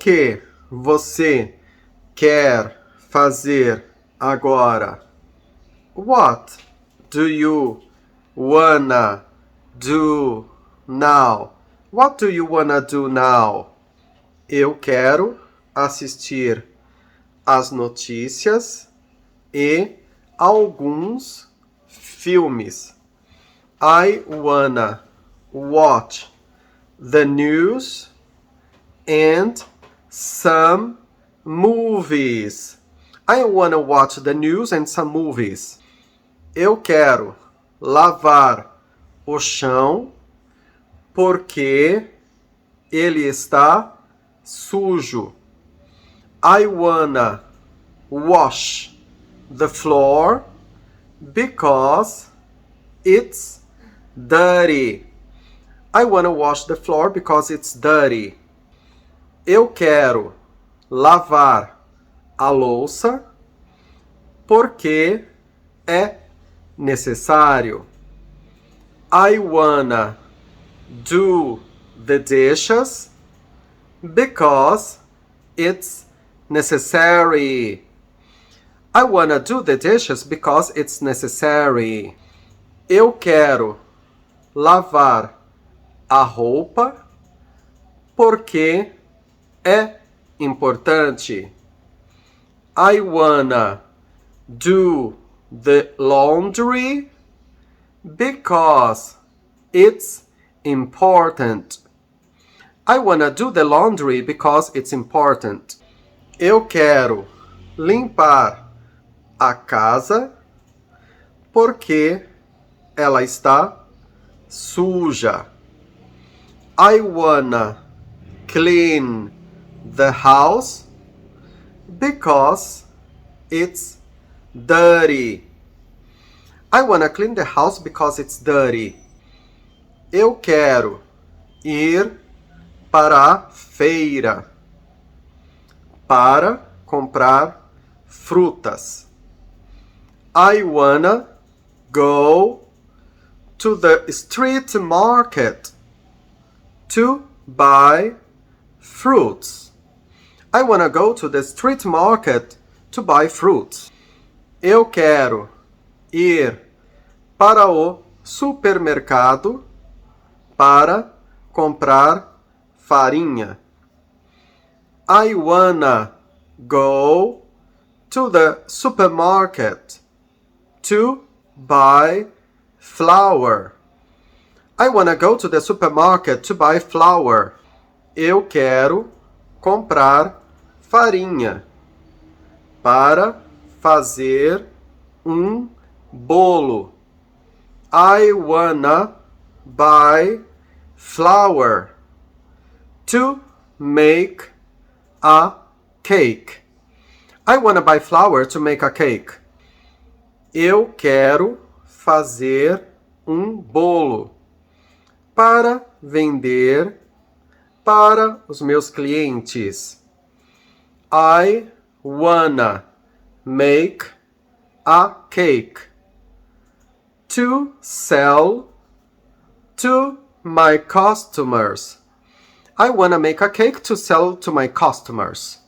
que você quer fazer agora? What do you wanna do now? What do you wanna do now? Eu quero assistir às notícias e alguns filmes. I wanna watch the news and some movies. I wanna watch the news and some movies. Eu quero lavar o chão porque ele está sujo. I wanna wash the floor because it's dirty. I wanna wash the floor because it's dirty. Eu quero lavar a louça porque é necessário. I wanna do the dishes because it's necessary. I wanna do the dishes because it's necessary. Eu quero lavar a roupa porque é importante. I wanna do the laundry because it's important. I wanna do the laundry because it's important. Eu quero limpar a casa porque ela está suja. I wanna clean the house because it's dirty. I wanna clean the house because it's dirty. Eu quero ir para a feira para comprar frutas. I wanna go to the street market to buy fruits. I wanna go to the street market to buy fruits. Eu quero ir para o supermercado para comprar farinha. I wanna go to the supermarket to buy flour. I wanna go to the supermarket to buy flour. Eu quero comprar farinha para fazer bolo. I wanna buy flour to make a cake. I wanna buy flour to make a cake. Eu quero fazer bolo para vender para os meus clientes. I wanna make a cake to sell to my customers. I wanna make a cake to sell to my customers.